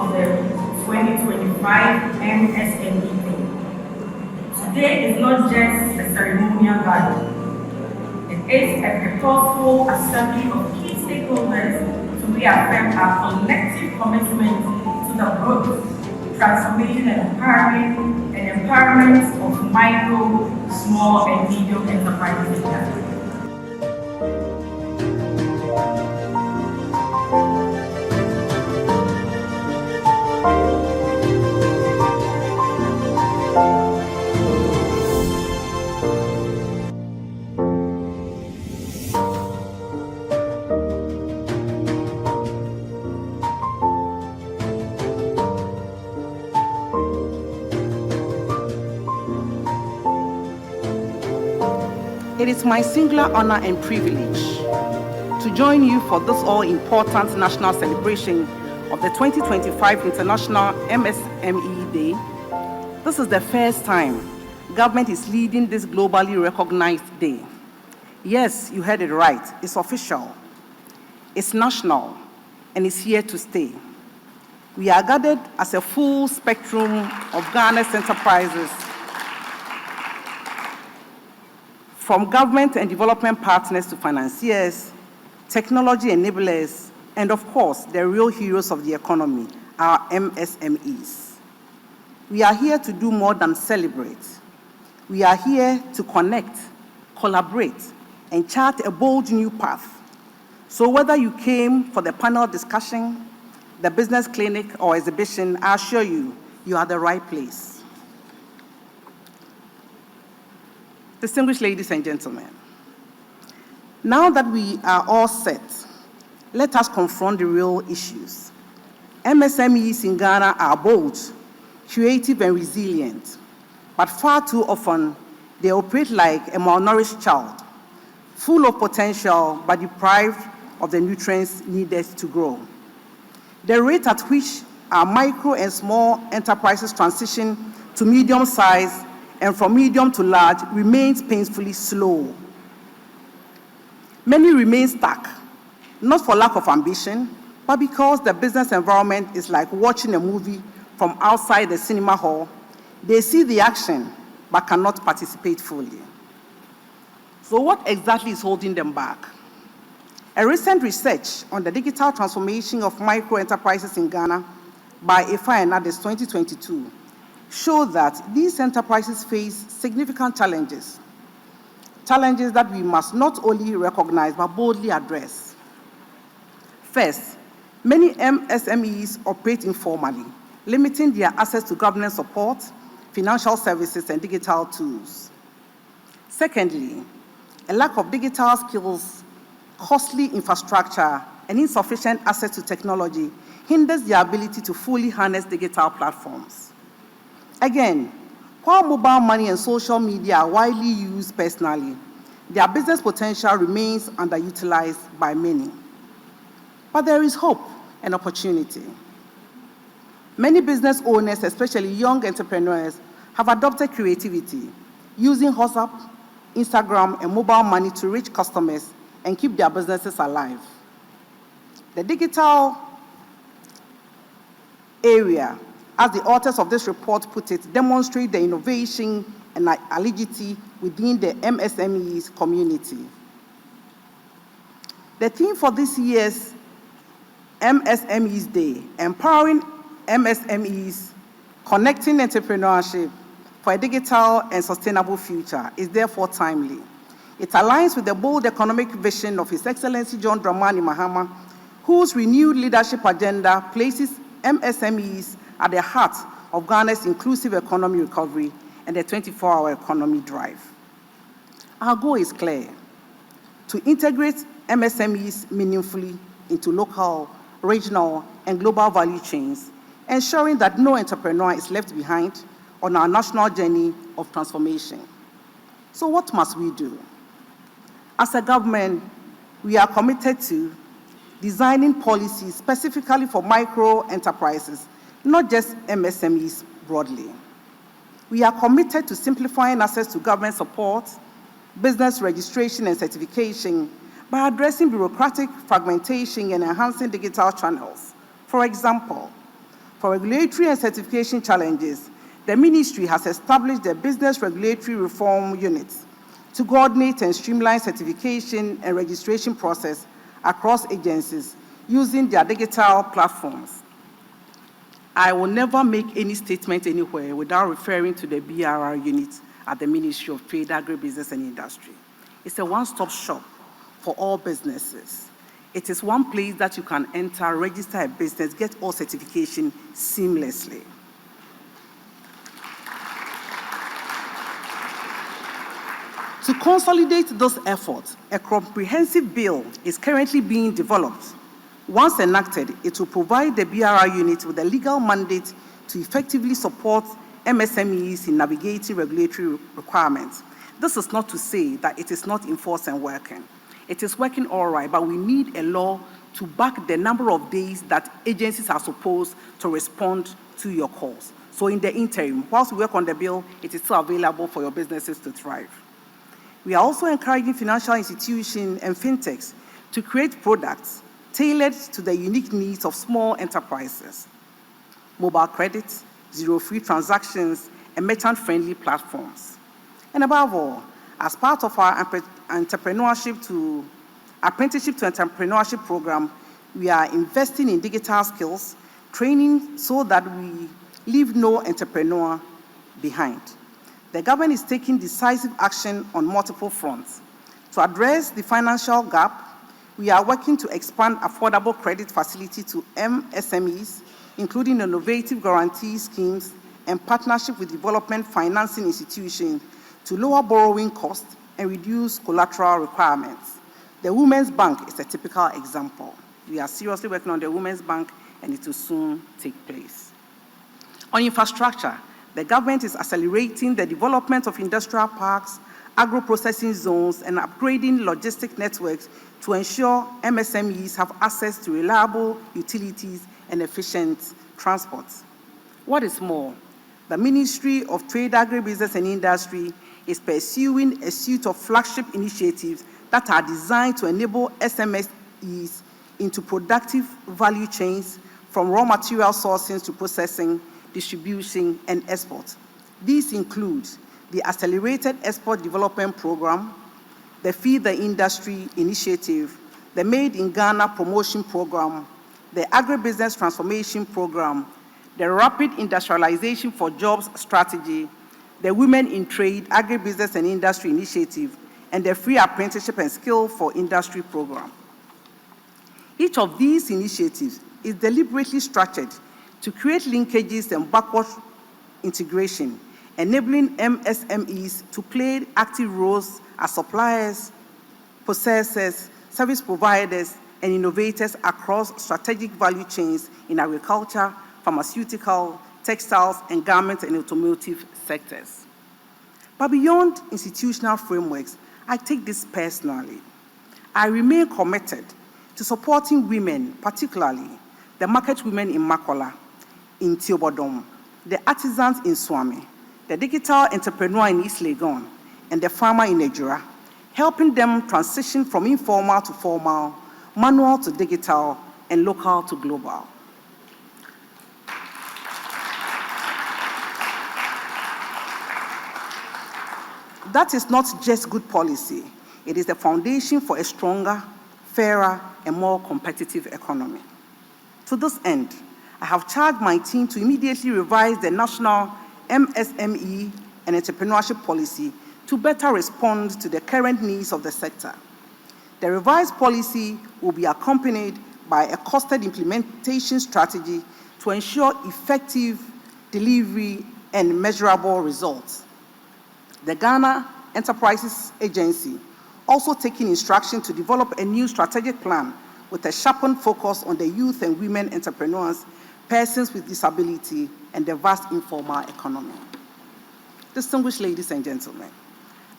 of the 2025 MSME Day. Today is not just a ceremonial gathering. It is a purposeful assembly of key stakeholders to reaffirm our collective commitment to the growth, transformation and empowerment of micro, small and medium enterprises in Ghana. It is my singular honor and privilege to join you for this all-important national celebration of the 2025 International MSME Day. This is the first time government is leading this globally recognized day. Yes, you heard it right. It's official, it's national, and it's here to stay. We are gathered as a full spectrum of Ghana's enterprises, from government and development partners to financiers, technology enablers, and of course, the real heroes of the economy, our MSMEs. We are here to do more than celebrate. We are here to connect, collaborate, and chart a bold new path. So whether you came for the panel discussion, the business clinic, or exhibition, I assure you, you are at the right place. Distinguished ladies and gentlemen, now that we are all set, let us confront the real issues. MSMEs in Ghana are bold, creative, and resilient, but far too often they operate like a malnourished child, full of potential but deprived of the nutrients needed to grow. The rate at which our micro and small enterprises transition to medium-sized and from medium to large remains painfully slow. Many remain stuck, not for lack of ambition, but because the business environment is like watching a movie from outside the cinema hall. They see the action, but cannot participate fully. So what exactly is holding them back? A recent research on the digital transformation of micro enterprises in Ghana by EFA and others 2022 show that these enterprises face significant challenges that we must not only recognize but boldly address. First, many MSMEs operate informally, limiting their access to government support, financial services, and digital tools. Secondly, a lack of digital skills, costly infrastructure, and insufficient access to technology hinders their ability to fully harness digital platforms. Again, while mobile money and social media are widely used personally, their business potential remains underutilized by many. But there is hope and opportunity. Many business owners, especially young entrepreneurs, have adopted creativity, using WhatsApp, Instagram, and mobile money to reach customers and keep their businesses alive. The digital area, as the authors of this report put it, demonstrate the innovation and agility within the MSMEs community. The theme for this year's MSMEs Day, Empowering MSMEs, Connecting Entrepreneurship for a Digital and Sustainable Future, is therefore timely. It aligns with the bold economic vision of His Excellency John Dramani Mahama, whose renewed leadership agenda places MSMEs at the heart of Ghana's inclusive economy recovery and the 24-hour economy drive. Our goal is clear: to integrate MSMEs meaningfully into local, regional, and global value chains, ensuring that no entrepreneur is left behind on our national journey of transformation. So what must we do? As a government, we are committed to designing policies specifically for micro enterprises, not just MSMEs broadly. We are committed to simplifying access to government support, business registration and certification by addressing bureaucratic fragmentation and enhancing digital channels. For example, For regulatory and certification challenges, the Ministry has established the Business Regulatory Reform Unit to coordinate and streamline certification and registration process across agencies using their digital platforms. I will never make any statement anywhere without referring to the BRR unit at the Ministry of Trade, Agribusiness and Industry. It's a one-stop shop for all businesses. It is one place that you can enter, register a business, get all certification seamlessly. To consolidate those efforts, a comprehensive bill is currently being developed. Once enacted, it will provide the BRR unit with a legal mandate to effectively support MSMEs in navigating regulatory requirements. This is not to say that it is not enforced and working. It is working all right, but we need a law to back the number of days that agencies are supposed to respond to your calls. So in the interim, whilst we work on the bill, it is still available for your businesses to thrive. We are also encouraging financial institutions and fintechs to create products tailored to the unique needs of small enterprises, mobile credit, zero-fee transactions, and merchant-friendly platforms. And above all, as part of our apprenticeship to entrepreneurship program, we are investing in digital skills, training so that we leave no entrepreneur behind. The government is taking decisive action on multiple fronts. To address the financial gap, we are working to expand affordable credit facility to MSMEs, including innovative guarantee schemes and partnership with development financing institutions to lower borrowing costs and reduce collateral requirements. The Women's Bank is a typical example. We are seriously working on the Women's Bank, and it will soon take place. On infrastructure, the government is accelerating the development of industrial parks, agro-processing zones, and upgrading logistic networks to ensure MSMEs have access to reliable utilities and efficient transport. What is more, the Ministry of Trade, Agribusiness and Industry is pursuing a suite of flagship initiatives that are designed to enable SMEs into productive value chains from raw material sourcing to processing, distribution, and export. These include the Accelerated Export Development Program, the Feed the Industry Initiative, the Made in Ghana Promotion Program, the Agribusiness Transformation Program, the Rapid Industrialization for Jobs Strategy, the Women in Trade, Agribusiness and Industry Initiative, and the Free Apprenticeship and Skill for Industry Program. Each of these initiatives is deliberately structured to create linkages and backward integration, enabling MSMEs to play active roles as suppliers, processors, service providers, and innovators across strategic value chains in agriculture, pharmaceutical, textiles, and garment and automotive sectors. But beyond institutional frameworks, I take this personally. I remain committed to supporting women, particularly the market women in Makola, in Tiobodom, the artisans in Swami, the digital entrepreneur in East Legon, and the farmer in Adjare, helping them transition from informal to formal, manual to digital, and local to global. That is not just good policy, it is the foundation for a stronger, fairer, and more competitive economy. To this end, I have charged my team to immediately revise the national MSME and entrepreneurship policy to better respond to the current needs of the sector. The revised policy will be accompanied by a costed implementation strategy to ensure effective delivery and measurable results. The Ghana Enterprises Agency also taking instruction to develop a new strategic plan with a sharpened focus on the youth and women entrepreneurs, persons with disability, and the vast informal economy. Distinguished ladies and gentlemen,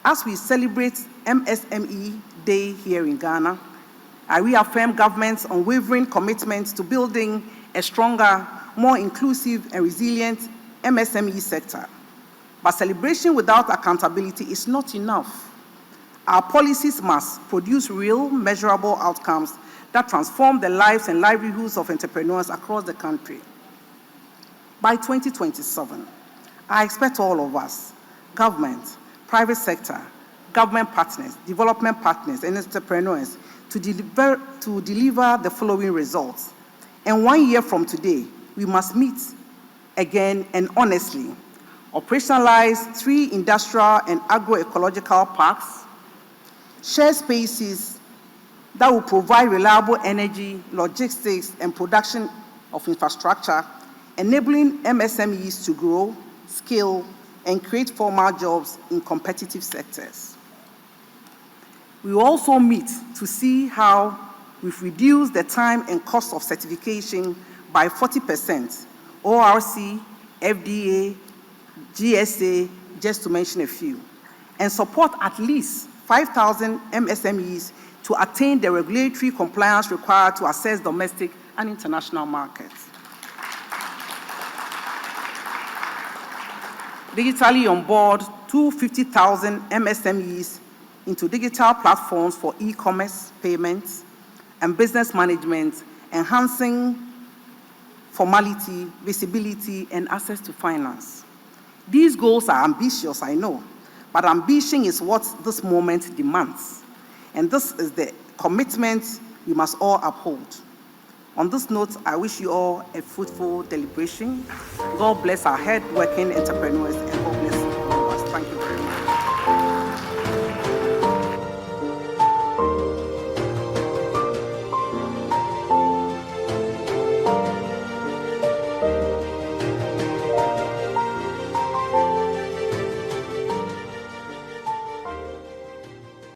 as we celebrate MSME Day here in Ghana, I reaffirm government's unwavering commitment to building a stronger, more inclusive and resilient MSME sector. But celebration without accountability is not enough. Our policies must produce real, measurable outcomes that transform the lives and livelihoods of entrepreneurs across the country. by 2027. I expect all of us, government, private sector, government partners, development partners, and entrepreneurs to deliver the following results. And 1 year from today, we must meet again and honestly operationalize 3 industrial and agroecological parks, share spaces that will provide reliable energy, logistics, and production of infrastructure, enabling MSMEs to grow, scale, and create formal jobs in competitive sectors. We will also meet to see how we've reduced the time and cost of certification by 40%, ORC, FDA, GSA, just to mention a few, and support at least 5,000 MSMEs to attain the regulatory compliance required to access domestic and international markets. Digitally onboard 250,000 MSMEs into digital platforms for e-commerce, payments, and business management, enhancing formality, visibility, and access to finance. These goals are ambitious, I know, but ambition is what this moment demands. And this is the commitment we must all uphold. On this note, I wish you all a fruitful deliberation. God bless our hard-working entrepreneurs